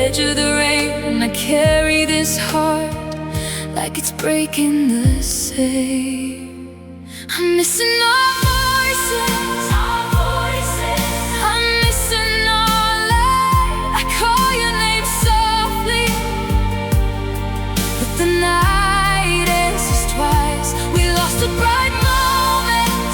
edge of the rain. I carry this heart like it's breaking the same. I'm missing our voices, I'm missing our light. I call your name softly, but the night answers twice. We lost a bright moment,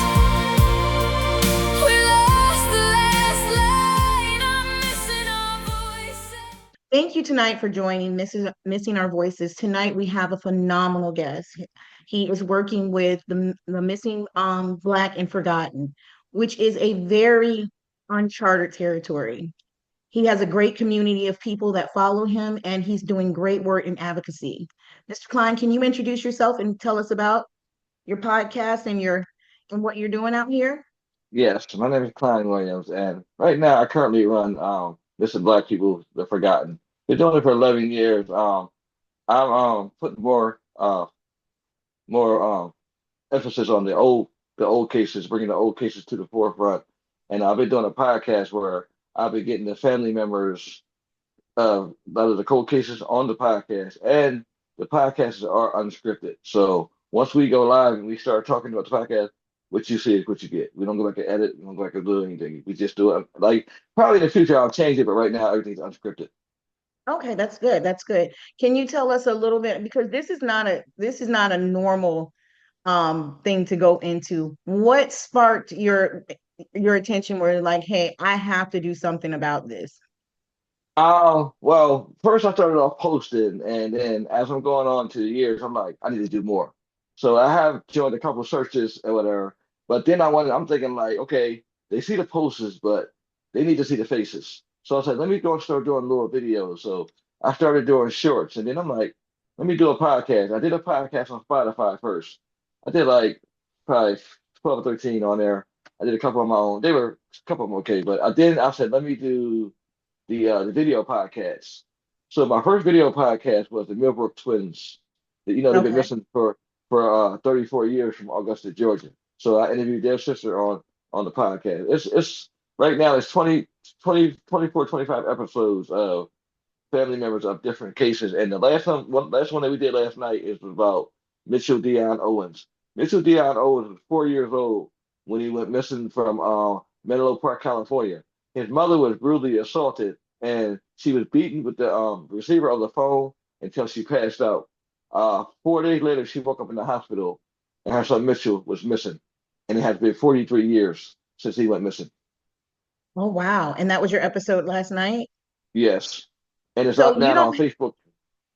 we lost the last line. I'm missing our voices. Thank you tonight for joining Missing Our Voices. Tonight we have a phenomenal guest. He is working with the Missing Black and Forgotten, which is a very uncharted territory. He has a great community of people that follow him, and he's doing great work in advocacy. Mr. Kline, can you introduce yourself and tell us about your podcast and what you're doing out here? Yes, my name is Kline Williams, and right now I currently run Mr. Black People the Forgotten. Been doing it for 11 years. I'm putting more emphasis on the old cases, bringing the old cases to the forefront. And I've been doing a podcast where I've been getting the family members of a lot of the cold cases on the podcast, and the podcasts are unscripted. So once we go live and we start talking about the podcast, what you see is what you get. We don't go back and edit. We don't go back and do anything. We just do it. Like probably in the future I'll change it, but right now everything's unscripted. Okay, that's good. That's good. Can you tell us a little bit, because this is not a normal thing to go into. What sparked your attention where like, hey, I have to do something about this? Well, first I started off posting, and then as I'm going on to the years, I'm like, I need to do more. So I have joined a couple searches or whatever, but then I'm thinking like, okay, they see the posters, but they need to see the faces. So I said, let me go and start doing little videos. So I started doing shorts, and then I'm like, let me do a podcast. I did a podcast on Spotify first. I did like probably 12 or 13 on there. I did a couple of my own. They were a couple of them okay, but I said, let me do the video podcast. So my first video podcast was the Millbrook twins. They've been Okay. missing for 34 years from Augusta, Georgia. So I interviewed their sister on the podcast. It's right now it's 24, 25 episodes of family members of different cases. And the last one that we did last night is about Mitchell Dion Owens. Mitchell Dion Owens was 4 years old when he went missing from Menlo Park, California. His mother was brutally assaulted, and she was beaten with the receiver of the phone until she passed out. 4 days later, she woke up in the hospital, and her son Mitchell was missing. And it has been 43 years since he went missing. Oh, wow. And that was your episode last night? Yes. And it's So up you now don't, on Facebook.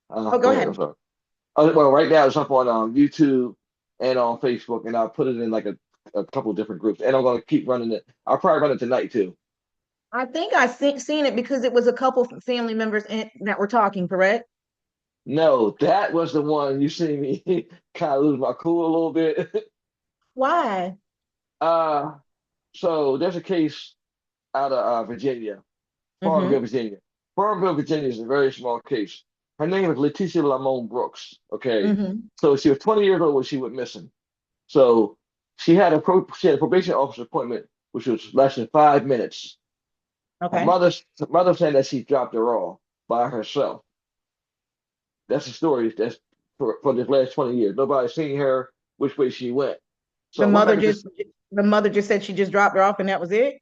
oh, go Go ahead, ahead. I'm sorry. Well, right now it's up on YouTube and on Facebook, and I'll put it in like a couple of different groups. And I'm going to keep running it. I'll probably run it tonight too. I think seen it because it was a couple family members that were talking, correct? No, that was the one you see me kind of lose my cool a little bit. Why? Uh, so there's a case out of Virginia, Farmville, Mm-hmm. Virginia. Farmville, Virginia is a very small case. Her name is Leticia Lamone Brooks. Okay, Mm-hmm. so she was 20 years old when she went missing. So she had a probation officer appointment, which was less than 5 minutes. Her Okay. mother saying that she dropped her off by herself. That's the story. That's for this last 20 years. Nobody's seen her which way she went. So The I went mother back to just the mother just said she just dropped her off and that was it.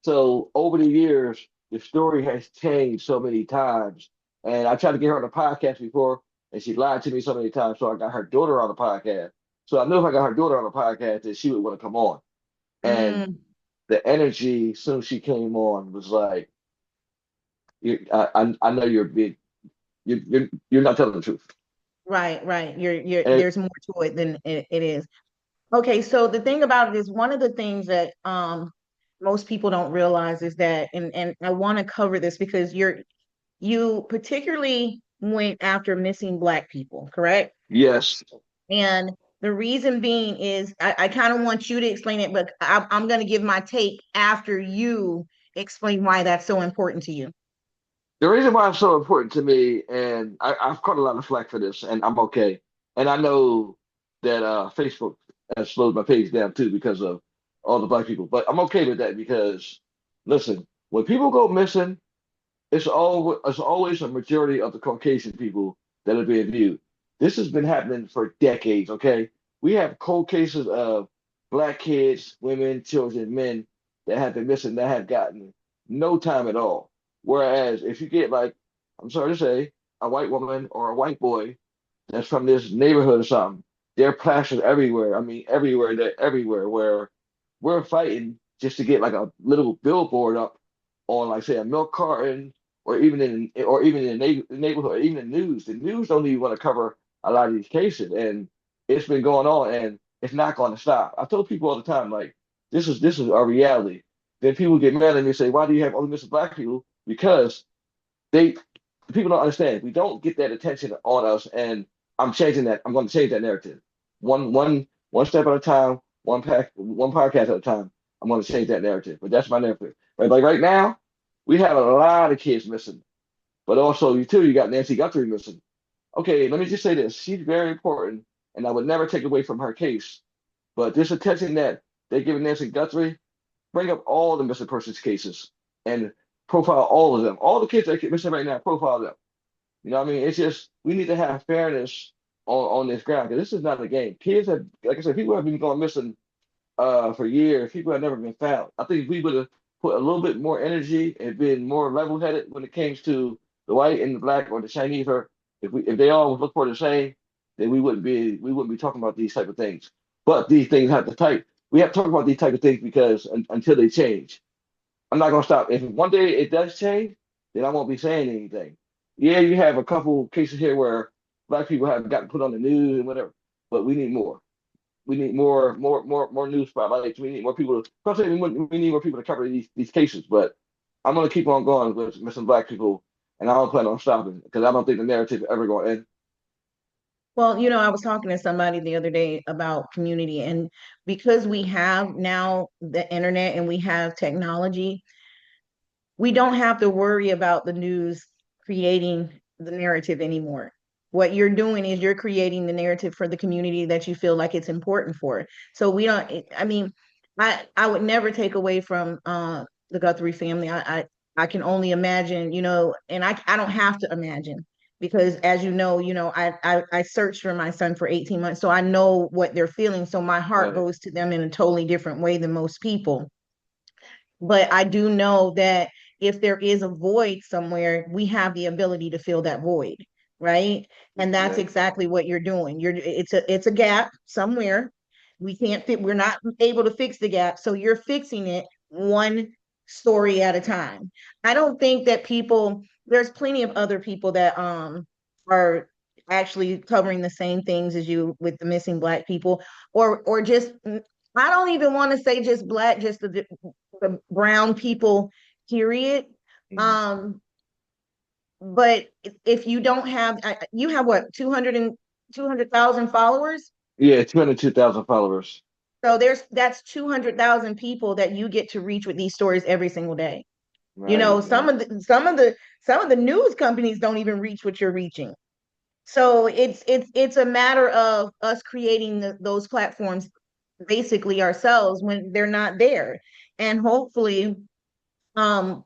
So over the years, the story has changed so many times. And I tried to get her on the podcast before, and she lied to me so many times. So I got her daughter on the podcast. So I knew if I got her daughter on the podcast, that she would want to come on. And Mm, the energy soon she came on was like, I know you're big. You're not telling the truth. right, right. You're And there's more to it than it is. Okay, so the thing about it is one of the things that most people don't realize is that, and I want to cover this because you particularly went after missing Black people, correct? yes, And the reason being is I kind of want you to explain it, but I'm going to give my take after you explain why that's so important to you. the reason why it's so important to me, and I've caught a lot of flack for this, and I'm okay. And I know that Facebook has slowed my page down too because of all the Black people, but I'm okay with that because, listen, when people go missing, it's always a majority of the Caucasian people that are being viewed. This has been happening for decades, okay? We have cold cases of black kids, women, children, men that have been missing that have gotten no time at all. Whereas if you get like, I'm sorry to say, a white woman or a white boy that's from this neighborhood or something, they're plastered everywhere. I mean, everywhere, they're everywhere. Where we're fighting just to get like a little billboard up on, like, say, a milk carton, or even in the neighborhood, or even in the news. The news don't even want to cover a lot of these cases, and it's been going on, and it's not going to stop. I told people all the time, like, this is our reality. Then people get mad at me and say, "Why do you have only missing black people?" Because they people don't understand. We don't get that attention on us, and I'm changing that. I'm going to change that narrative. One step at a time, one podcast at a time. I'm going to change that narrative. But that's my narrative. Right, like right now, we have a lot of kids missing, but also you got Nancy Guthrie missing. Okay, let me just say this. She's very important, and I would never take away from her case. But this attention that they're giving Nancy Guthrie, bring up all the missing persons cases and profile all of them. All the kids that get missing right now, profile them. You know what I mean? It's just we need to have fairness on this ground, because this is not a game. Kids have, like I said, people have been going missing for years. People have never been found. I think if we would have put a little bit more energy and been more level-headed when it comes to the white and the black or the Chinese, or if they all look for the same, then we wouldn't be talking about these type of things. But these things have to type. We have to talk about these type of things because until they change. I'm not gonna stop. If one day it does change, then I won't be saying anything. Yeah, you have a couple cases here where black people have gotten put on the news and whatever, but we need more. We need more news spotlights. We need more people. We need more people to cover these cases. But I'm gonna keep on going with missing black people, and I don't plan on stopping because I don't think the narrative is ever going to end. Well, I was talking to somebody the other day about community, and because we have now the internet and we have technology, we don't have to worry about the news creating the narrative anymore. What you're doing is you're creating the narrative for the community that you feel like it's important for. So we don't, I mean, I would never take away from the Guthrie family. I can only imagine, and I don't have to imagine because as I searched for my son for 18 months, so I know what they're feeling. So my heart Right. goes to them in a totally different way than most people. But I do know that if there is a void somewhere, we have the ability to fill that void, right? And that's Yeah. exactly what you're doing. It's a gap somewhere. We're not able to fix the gap. So you're fixing it one story at a time. I don't think that there's plenty of other people that are actually covering the same things as you with the missing black people, or just I don't even want to say just black, just the brown people, period. Mhm. Um, but if you don't have, you have what, 200,000 followers? Yeah, 202,000 followers. So that's 200,000 people that you get to reach with these stories every single day. Right. Some Right. of the news companies don't even reach what you're reaching. So it's a matter of us creating those platforms basically ourselves when they're not there. And hopefully, um,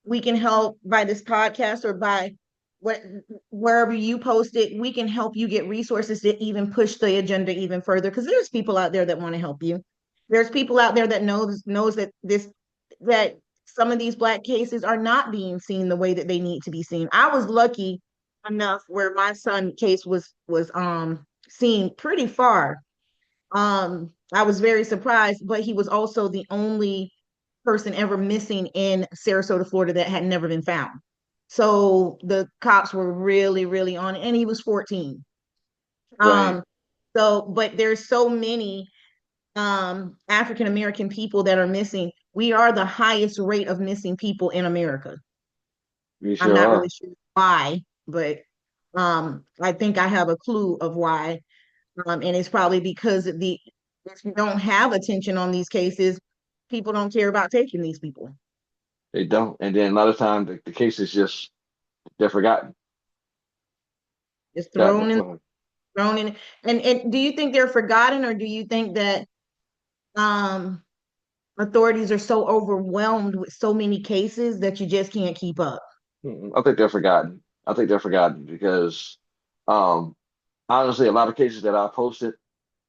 we can help by this podcast or by what wherever you post it, we can help you get resources to even push the agenda even further because there's people out there that want to help you. There's people out there that knows that some of these black cases are not being seen the way that they need to be seen. I was lucky enough where my son case was seen pretty far. I was very surprised, but he was also the only person ever missing in Sarasota, Florida that had never been found. So the cops were really, really on it, and he was 14. Right. Um, but there's so many African American people that are missing. We are the highest rate of missing people in America. We I'm sure not really are. sure why, but I think I have a clue of why. And it's probably because if you don't have attention on these cases, people don't care about taking these people. They don't. And then a lot of times the case is just they're forgotten. Just Forgotten. thrown in. And do you think they're forgotten, or do you think that um authorities are so overwhelmed with so many cases that you just can't keep up? I think they're forgotten. I think they're forgotten because, um, honestly, a lot of cases that I posted,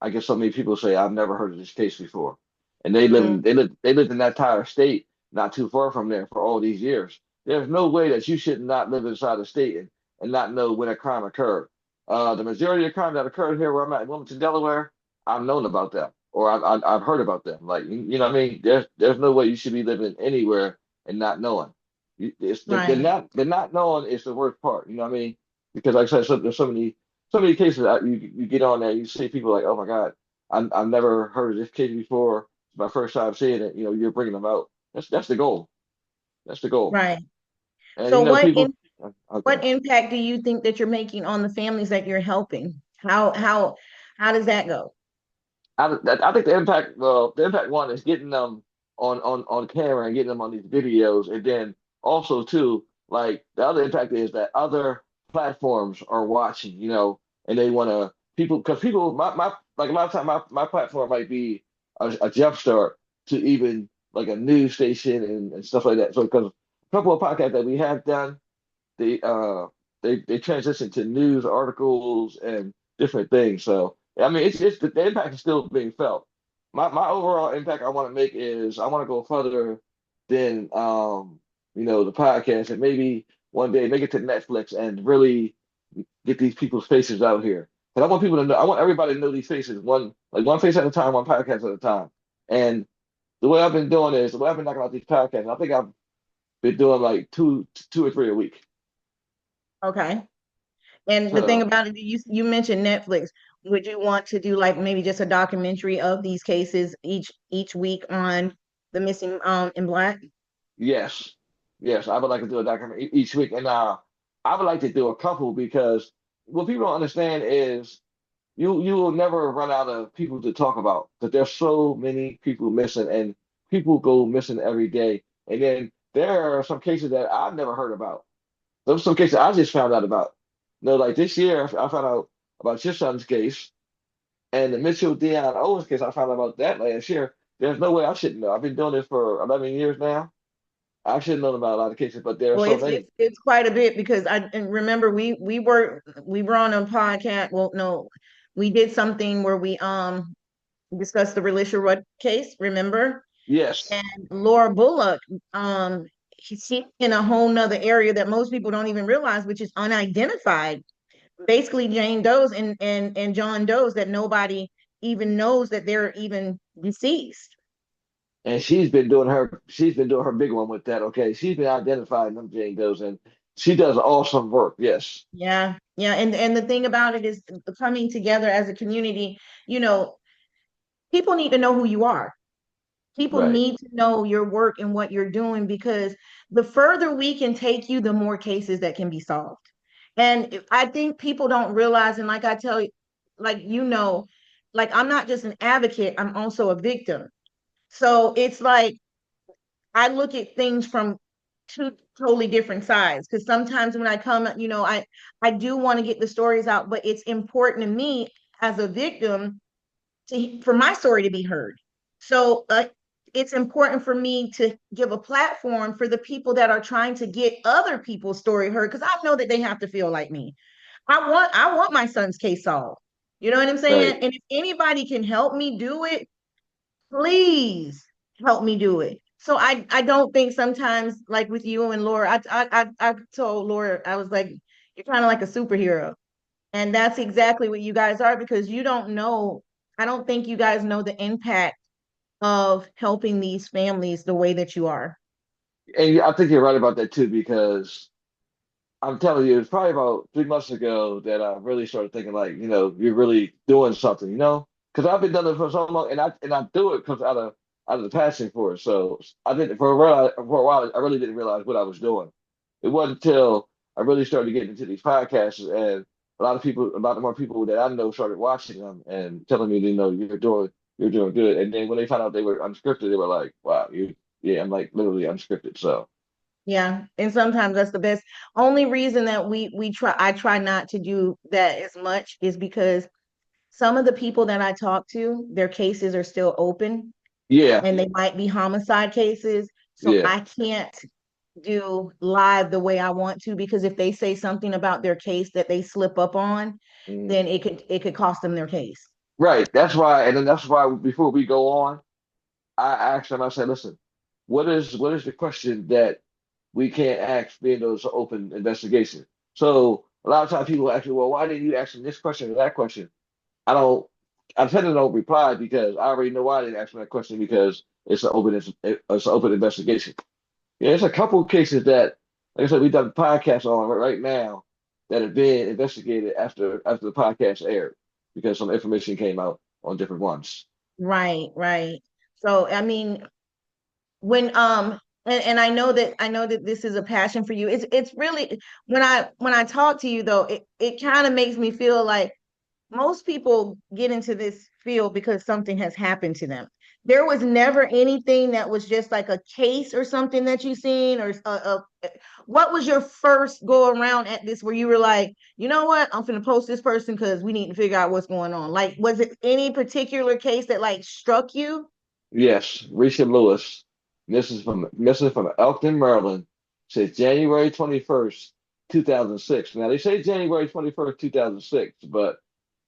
I get so many people say I've never heard of this case before, and Mhm. they lived in that entire state, not too far from there for all these years. There's no way that you should not live inside the state and not know when a crime occurred. The majority of crime that occurred here where I'm at in Wilmington, Delaware, I've known about them or I've heard about them. Like you know what I mean? There's no way you should be living anywhere and not knowing. Right. The not knowing is the worst part. You know what I mean? Because like I said, there's so many cases that you get on there, you see people like, oh my God, I've never heard of this case before. It's my first time seeing it. You know, you're bringing them out. That's the goal. That's the goal. Right. And So you know, people. Okay. what impact do you think that you're making on the families that you're helping? How does that go? I think the impact, well, the impact one is getting them on camera and getting them on these videos, and then also too, like the other impact is that other platforms are watching, you know, and they want to people because people my like a lot of time my platform might be a jump start to even like a news station and stuff like that. So because a couple of podcasts that we have done they they transition to news articles and different things. So I mean, it's the impact is still being felt. My overall impact I want to make is I want to go further than you know the podcast and maybe one day make it to Netflix and really get these people's faces out here. And I want people to know. I want everybody to know these faces one face at a time, one podcast at a time. And the way I've been doing is the way I've been knocking out these podcasts. I think I've been doing like two or three a week. Okay. And the thing So about it, you mentioned Netflix. Would you want to do like maybe just a documentary of these cases each week on the missing in Black? yes, yes, I would like to do a documentary each week, and I would like to do a couple because what people don't understand is you will never run out of people to talk about because there's so many people missing, and people go missing every day. And then there are some cases that I've never heard about. There's some cases I just found out about. You know, like this year, I found out about your son's case and the Mitchell Dion Owens case. I found out about that last year. There's no way I shouldn't know. I've been doing this for 11 years now. I should know about a lot of cases, but there are Well, so many. it's quite a bit because I and remember we were on a podcast. Well, no, we did something where we discussed the Relisha Rudd case, remember? Yes, And Laura Bullock, she's in a whole nother area that most people don't even realize, which is unidentified. Basically, Jane Doe's and John Doe's that nobody even knows that they're even deceased. and she's been doing her big one with that. Okay, she's been identifying them Jane Does, and she does awesome work. Yes, Yeah, yeah, and the thing about it is coming together as a community. You know, people need to know who you are. People right. need to know your work and what you're doing because the further we can take you, the more cases that can be solved. And I think people don't realize, and like I tell you, like like I'm not just an advocate, I'm also a victim. So it's like I look at things from two totally different sides because sometimes when I come, I do want to get the stories out, but it's important to me as a victim for my story to be heard. So it's important for me to give a platform for the people that are trying to get other people's story heard because I know that they have to feel like me. I want my son's case solved. You know what I'm Right. saying? And if anybody can help me do it, please help me do it. So I don't think sometimes like with you and Laura, I told Laura I was like, you're kind of like a superhero. And that's exactly what you guys are because you don't know. I don't think you guys know the impact of helping these families the way that you are. And I think you're right about that too, because I'm telling you, it's probably about 3 months ago that I really started thinking like, you know, you're really doing something, you know? Because I've been doing it for so long, and I do it because out of the passion for it. So I didn't for a while I really didn't realize what I was doing. It wasn't until I really started getting into these podcasts, and a lot more people that I know started watching them and telling me, you know, you're doing good. And then when they found out they were unscripted, they were like, wow, you yeah, I'm like literally unscripted. So Yeah, and sometimes that's the best. Only reason that I try not to do that as much is because some of the people that I talk to, their cases are still open yeah, and they might be homicide cases. So yeah, I can't. do live the way I want to, because if they say something about their case that they slip up on, Mm. then it could cost them their case. Right. That's why, and then that's why before we go on, I asked them, I said, listen, what is the question that we can't ask being those open investigation? So a lot of times people ask me, well, why didn't you ask them this question or that question? I don't, I tend to don't reply because I already know why I didn't ask them that question because it's an open investigation. Yeah, there's a couple of cases that, like I said, we've done podcasts on right now that have been investigated after the podcast aired because some information came out on different ones. Right, right. So I mean, when and I know that this is a passion for you. It's really, when I talk to you though, it kind of makes me feel like most people get into this field because something has happened to them. There was never anything that was just like a case or something that you seen, or what was your first go around at this where you were like, you know what, I'm gonna post this person because we need to figure out what's going on. Like, was it any particular case that like struck you? Yes, Risha Lewis. This is from Elkton, Maryland. Says January 21st, 2006. Now they say January 21st, 2006, but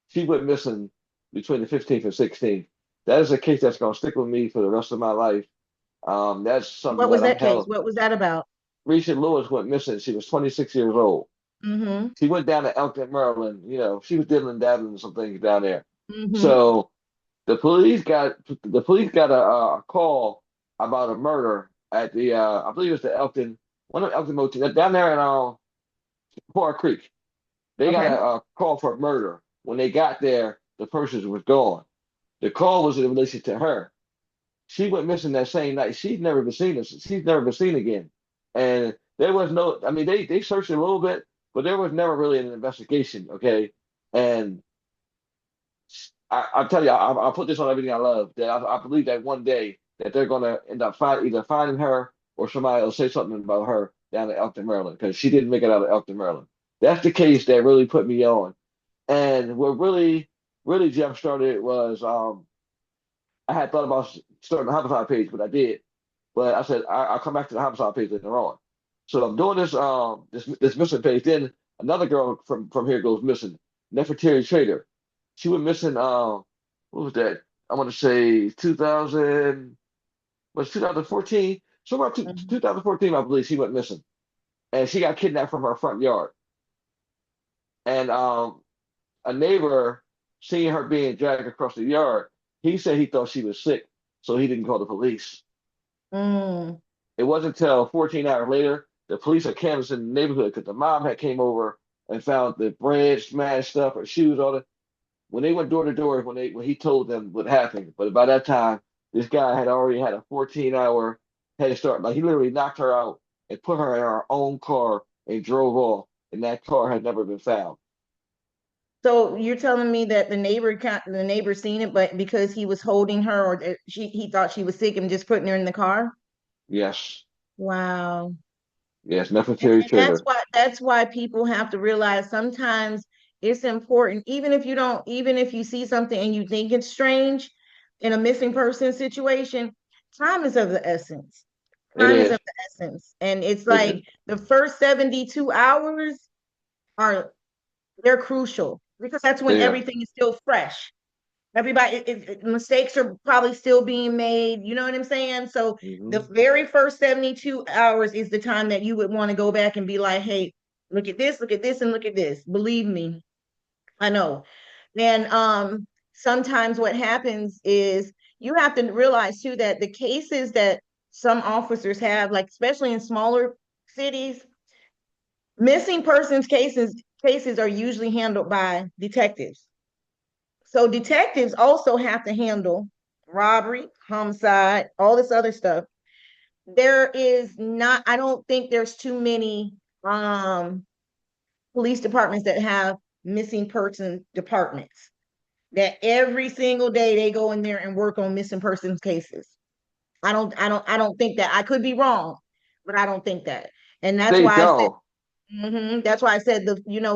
she went missing between the 15th and 16th. That is a case that's going to stick with me for the rest of my life. That's something What was that I'm that case? held. What was that about? Risha Lewis went missing. She was 26 years old. Mm-hmm. She went down to Elkton, Maryland. She was diddling dabbling and some things down there. Mm-hmm. So the police got a call about a murder at the I believe it's the Elkton one of the Elkton motel down there in Forest Creek. They got Okay. a call for a murder. When they got there, the person was gone. The call was in relation to her. She went missing that same night. She's never been seen again. And there was no, I mean, they searched a little bit, but there was never really an investigation. Okay. And I'll tell you, I'll put this on everything I love. That I believe that one day that they're gonna end up either finding her or somebody will say something about her down in Elkton, Maryland, because she didn't make it out of Elkton, Maryland. That's the case that really put me on. And what really jump started it was I had thought about starting a homicide page, but I did. But I said I'll come back to the homicide page later on. So I'm doing this missing page. Then another girl from here goes missing. Nefertari Trader. She went missing. What was that? I want to say 2000 was 2014. Somewhere Mhm. 2014, I believe she went missing, and she got kidnapped from her front yard. And a neighbor seeing her being dragged across the yard, he said he thought she was sick, so he didn't call the police. Mm. It wasn't until 14 hours later the police are canvassing the neighborhood because the mom had came over and found the bread smashed up, her shoes, all that. When they went door to door, when he told them what happened, but by that time this guy had already had a 14-hour head start. Like he literally knocked her out and put her in her own car and drove off, and that car had never been found. So you're telling me that the neighbor seen it, but because he was holding her, or that he thought she was sick and just putting her in the car? Yes, Wow. yes, And, Nefertari and that's Trader. why that's why people have to realize sometimes it's important, even if you see something and you think it's strange in a missing person situation, time is of the essence. It Time is is. of the essence. And it's It is. like the first 72 hours are they're crucial because that's when They are. everything is still fresh. Everybody, mistakes are probably still being made. You know what I'm saying? So the Hmm. very first 72 hours is the time that you would want to go back and be like, hey, look at this, and look at this. Believe me, I know. And sometimes what happens is you have to realize too that the cases that some officers have, like especially in smaller cities, missing persons cases are usually handled by detectives. So detectives also have to handle robbery, homicide, all this other stuff. There is not, I don't think there's too many police departments that have missing person departments that every single day they go in there and work on missing persons cases. I don't think that. I could be wrong, but I don't think that. And that's They why I said, don't. that's why I said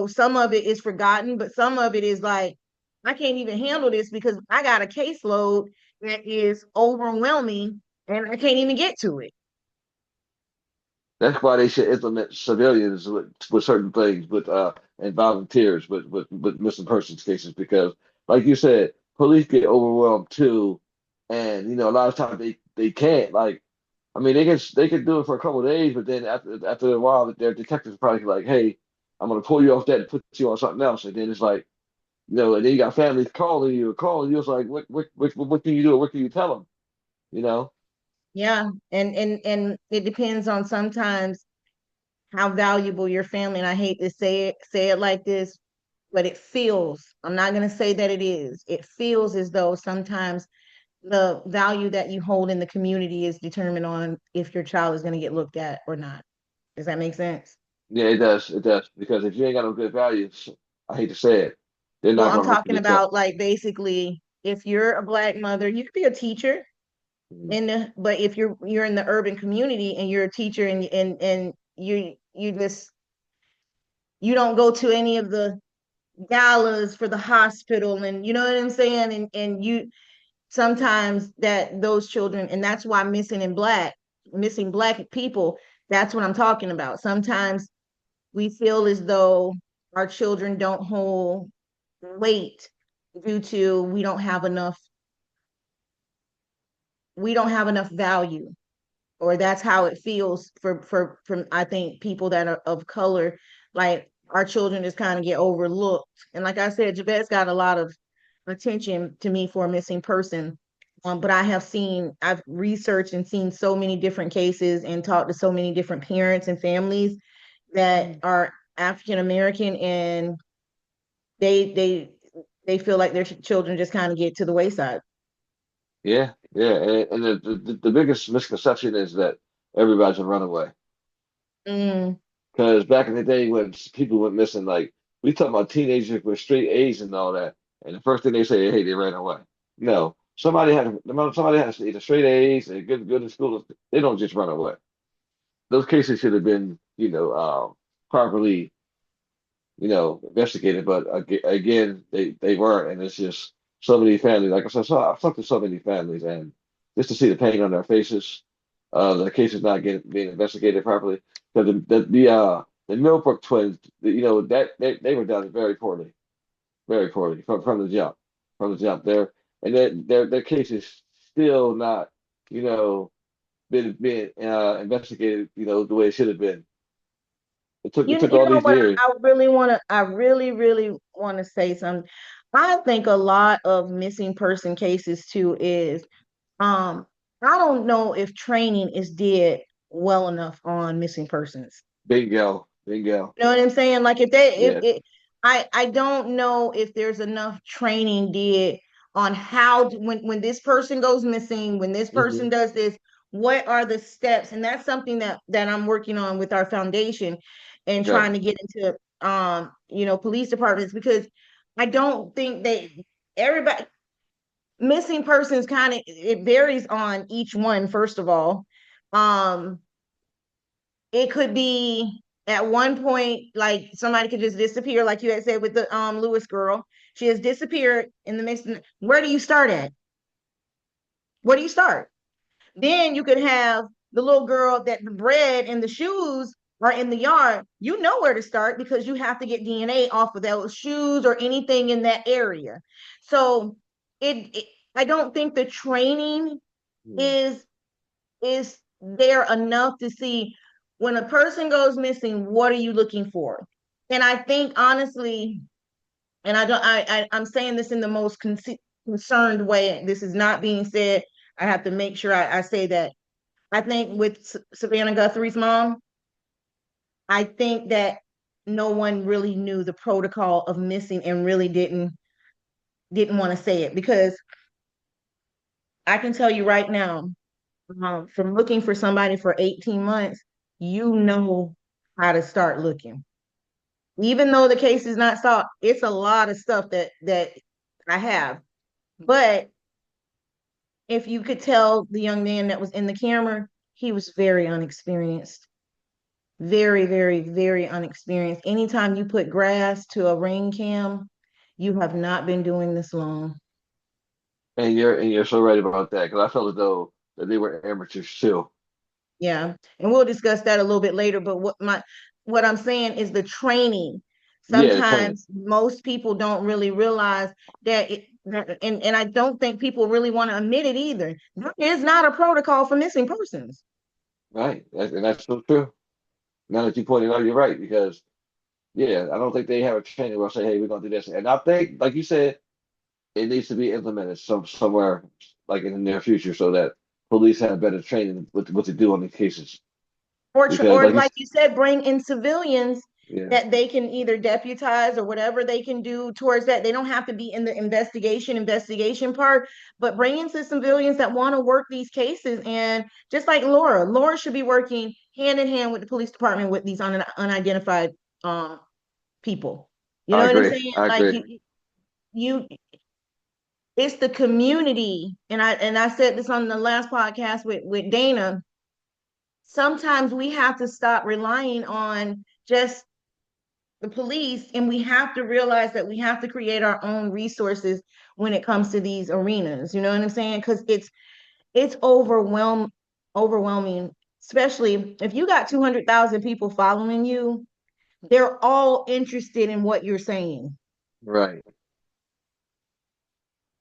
some of it is forgotten, but some of it is like, I can't even handle this because I got a caseload that is overwhelming and I can't even get to it. That's why they should implement civilians with certain things, and volunteers with missing persons cases because, like you said, police get overwhelmed too, and a lot of times they can't like. I mean, they can do it for a couple of days, but then after a while, their detectives are probably like, "Hey, I'm gonna pull you off that and put you on something else," and then it's like, and then you got families calling you. It's like, what can you do? What can you tell them? You know? Yeah, and it depends on sometimes how valuable your family, and I hate to say it like this, but it feels, I'm not going to say that it is. It feels as though sometimes the value that you hold in the community is determined on if your child is going to get looked at or not. Does that make sense? Yeah, it does. It does. Because if you ain't got no good values, I hate to say it, they're Well, not I'm going to look at talking your child. about like basically if you're a black mother, you could be a teacher Mhm. in the, but if you're in the urban community and you're a teacher and you just you don't go to any of the galas for the hospital, and you know what I'm saying, and you sometimes that those children, and that's why missing black people, that's what I'm talking about. Sometimes we feel as though our children don't hold weight due to we don't have enough value, or that's how it feels for from I think people that are of color. Like our children just kind of get overlooked. And like I said, Javette's got a lot of attention to me for a missing person. But I've researched and seen so many different cases and talked to so many different parents and families that are African American, and they they feel like their children just kind of get to the wayside. Yeah, yeah. And the biggest misconception is that everybody's a runaway. Mm, Because back in the day when people went missing, like we talk about teenagers with straight A's and all that, and the first thing they say, hey, they ran away. No, somebody has either straight A's and good in school. They don't just run away. Those cases should have been, properly, investigated. But again, they weren't, and it's just so many families. Like I said, I've talked to so many families, and just to see the pain on their faces, the case is not getting being investigated properly. Because the Millbrook twins, that they were done very poorly from the jump there, and their case is still not, you know, been investigated, the way it should have been. It took you all know these what, years. I really want to say something. I think a lot of missing person cases too is um I don't know if training is did well enough on missing persons. Bingo, bingo. You know what I'm saying? Like if they if Yeah. it I don't know if there's enough training did on when this person goes missing, when this Hmm. person does this, what are the steps? And that's something that I'm working on with our foundation and Okay. trying to get into police departments, because I don't think everybody missing persons kind of, it varies on each one, first of all. Um it could be at one point, like somebody could just disappear, like you had said with the Lewis girl. She has disappeared in the midst of, where do you start at? Where do you start? Then you could have the little girl that the bread and the shoes are in the yard. You know where to start because you have to get DNA off of those shoes or anything in that area. So it I don't think the training is is there enough to see when a person goes missing, what are you looking for? And I think honestly, and I don't, I'm saying this in the most concerned way. This is not being said. I have to make sure I say that. I think with Savannah Guthrie's mom, I think that no one really knew the protocol of missing and really didn't want to say it, because I can tell you right now, from looking for somebody for 18 months, you know how to start looking. Even though the case is not solved, it's a lot of stuff that I have. But if you could tell the young man that was in the camera, he was very unexperienced. Very, very, very unexperienced. Anytime you put grass to a ring cam, you have not been doing this long. And you're so right about that because I felt as though that they were amateurs too. Yeah, and we'll discuss that a little bit later. But what I'm saying is the training. Yeah, the training. Sometimes most people don't really realize that and I don't think people really want to admit it either. There is not a protocol for missing persons. Right. And that's so true. Now that you pointed out, you're right, because yeah, I don't think they have a training where I say, hey, we're gonna do this. And I think, like you said, it needs to be implemented somewhere like in the near future so that police have better training with what to do on these cases. Because Or like you, like you said, bring in civilians yeah, that they can either deputize or whatever they can do towards that. They don't have to be in the investigation part, but bring in some civilians that want to work these cases. And just like Laura should be working hand in hand with the police department with these unidentified um people. You I know what I'm agree. saying? I Like agree. you it's the community. And I said this on the last podcast with Dana. Sometimes we have to stop relying on just the police, and we have to realize that we have to create our own resources when it comes to these arenas. You know what I'm saying? Because it's overwhelming, especially if you got 200,000 people following you. They're all interested in what you're saying. Right.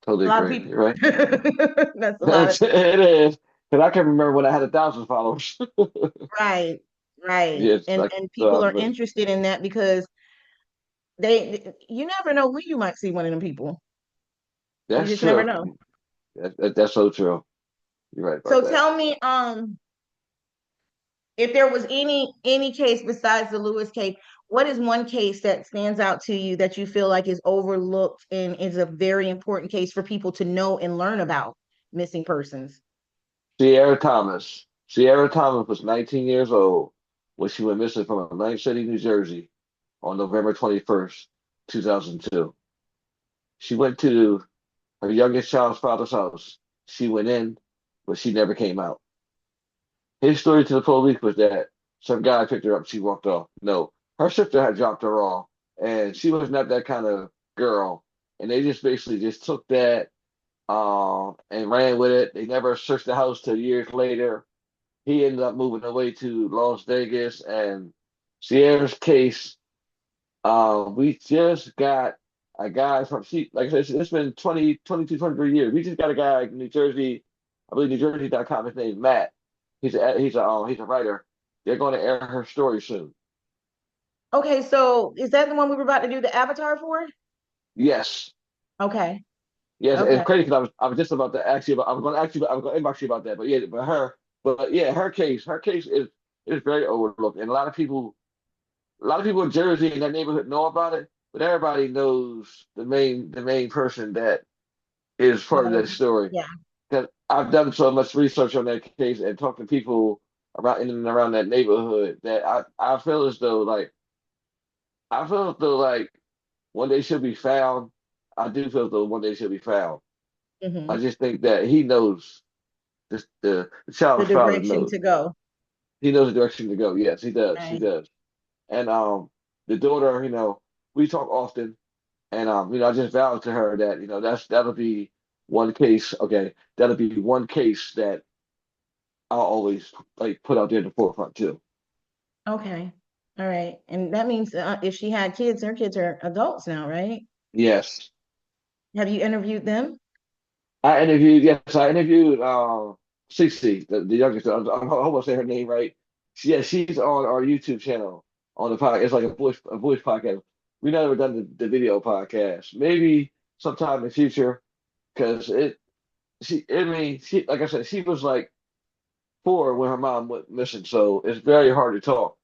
Totally A lot of agree. people. You're right. That's a lot of It is. Because I can remember when I had 1,000 followers. right, right. Yes, like And people are 1,000. interested in that because you never know when you might see one of them people. You That's just never true. know. That's so true. You're right about So that. tell me, if there was any case besides the Lewis case, what is one case that stands out to you that you feel like is overlooked and is a very important case for people to know and learn about missing persons? Sierra Thomas. Sierra Thomas was 19 years old when she went missing from Atlantic City, New Jersey on November 21st, 2002. She went to her youngest child's father's house. She went in, but she never came out. His story to the police was that some guy picked her up, she walked off. No, her sister had dropped her off, and she was not that kind of girl. And they just basically just took that and ran with it. They never searched the house till years later. He ended up moving away to Las Vegas, and Sierra's case, we just got a guy from she like I said, it's been 22, 23 years. We just got a guy in New Jersey, I believe NewJersey.com. His name's Matt. He's a writer. They're going to air her story soon. Okay, so is that the one we were about to do the avatar for? Yes. Okay, Yes, okay, it's crazy because I was just about to ask you about. I was going to inbox you about that. But yeah, her case is very overlooked, and a lot of people in Jersey in that neighborhood know about it, but everybody knows the main person that is part of that story. yeah. Because I've done so much research on that case and talked to people around in and around that neighborhood that I feel as though like one day she'll be found. I do feel as though one day she'll be found. I Hmm. just think that he knows the The child's father direction knows. to go. He knows the direction to go. Yes, he does. He Right. does. And the daughter, we talk often, and I just vowed to her that that'll be one case. Okay, that'll be one case that I'll always like put out there in the forefront too. Okay. All right. And that means if she had kids, her kids are adults now, right? Yes, Have you interviewed them? I interviewed Cece, the youngest. I'm almost say her name right. She's on our YouTube channel on the podcast. It's like a voice podcast. We never done the video podcast. Maybe sometime in the future, because she like I said, she was like 4 when her mom went missing, so it's very hard to talk.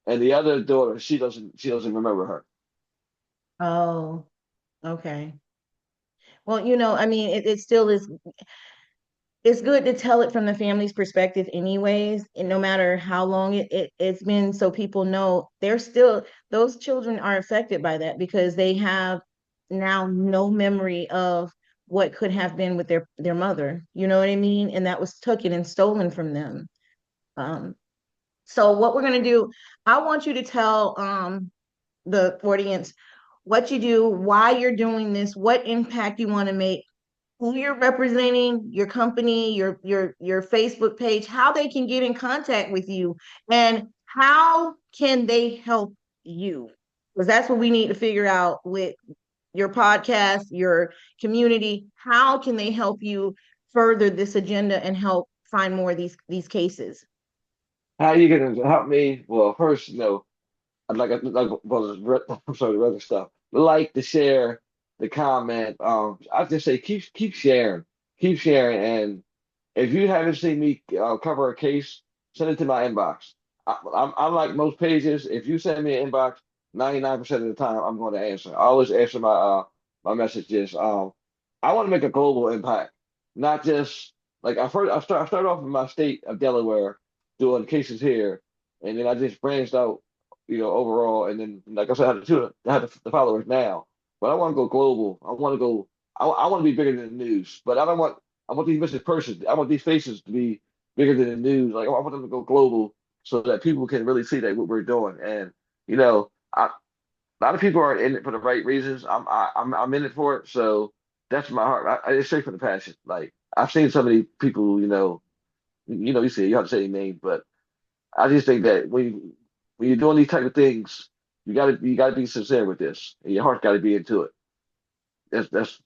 And the other daughter, she doesn't remember her. Oh, okay. Well, I mean, it still is, it's good to tell it from the family's perspective anyways, and no matter how long it's been, so people know they're still, those children are affected by that because they have now no memory of what could have been with their mother. You know what I mean? And that was taken and stolen from them. Um, so what we're gonna do, I want you to tell the audience what you do, why you're doing this, what impact you want to make who you're representing, your company, your Facebook page, how they can get in contact with you, and how can they help you? Because that's what we need to figure out with your podcast, your community. How can they help you further this agenda and help find more of these cases? How are you gonna help me? Well, first, I'd like well, I'm sorry, the other stuff. Like to share, the comment. I just say keep sharing, and if you haven't seen me cover a case, send it to my inbox. I'm like most pages. If you send me an inbox, 99% of the time I'm going to answer. I always answer my messages. I want to make a global impact, not just like I started off in my state of Delaware doing cases here, and then I just branched out, overall, and then like I said, I have the followers now, but I want to go global. I want to go. I want to be bigger than the news, but I want these missing persons. I want these faces to be bigger than the news. Like I want them to go global so that people can really see that what we're doing. And a lot of people aren't in it for the right reasons. I'm in it for it. So that's my heart. It's straight from the passion. Like I've seen so many people. You see, you have to say their name, but I just think that when you're doing these type of things, you gotta be sincere with this, and your heart got to be into it. That's.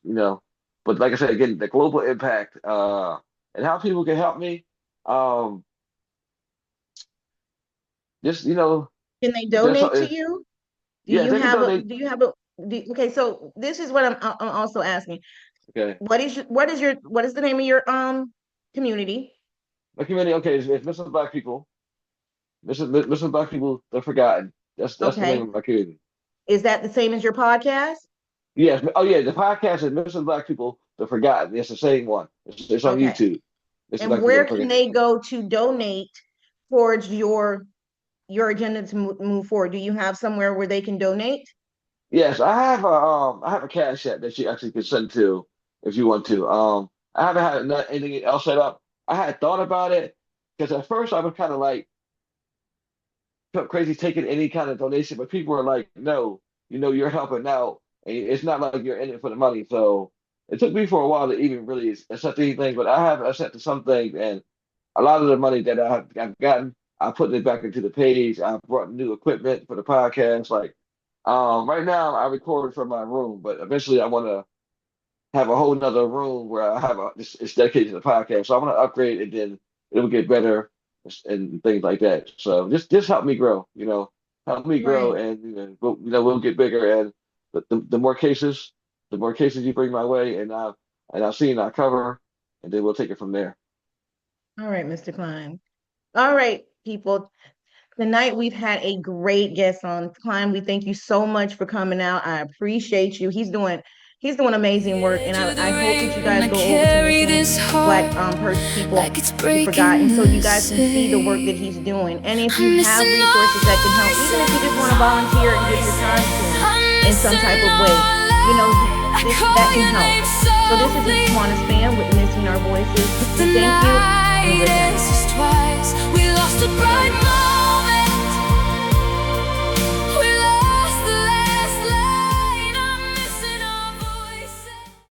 But like I said again, the global impact, and how people can help me. Um, just Can they just donate to you? Do yeah, you they can have a, donate. do you have a, okay, so this is what I'm also asking. Okay, What is the name of your community? my community. Okay, it's missing black people. Missing black people. They're forgotten. That's the name Okay. of my community. Is that the same as your podcast? Yes. Oh yeah, the podcast is missing black people. They're forgotten. It's the same one. It's on Okay. YouTube. Missing And black people. where They're can forgotten. they go to donate towards your agenda to move forward? Do you have somewhere where they can donate? Yes, I have a cash app that you actually can send to if you want to. I haven't had anything else set up. I had thought about it because at first I was kind of like felt crazy taking any kind of donation, but people were like, "No, you're helping out, and it's not like you're in it for the money." So it took me for a while to even really accept anything, but I have accepted some things, and a lot of the money that I've gotten, I put it back into the page. I brought new equipment for the podcast. Like, right now I record from my room, but eventually I want to have a whole nother room where I have it's dedicated to the podcast. So I want to upgrade it, then it'll get better and things like that. So just help me grow, help me grow, Right. and we'll get bigger. And the more cases, you bring my way, and I'll see and I'll cover, and then we'll take it from there. All right, Mr. Klein. All right, people. Tonight we've had a great guest on. Klein, we thank you so much for coming out. I appreciate you. He's doing amazing work, and Edge of the I hope that you rain, guys I go over to carry Missing this Black heart People like it's Be Forgotten, breaking so you the guys can see the work that same. he's doing. And if you I'm have missing resources that can help, even if you just want to volunteer and give your time to him in some type of way, I that call can your help. name So this is softly, the Swan Span with Missing Our Voices. but We the thank you and night good night. ends just twice. We lost a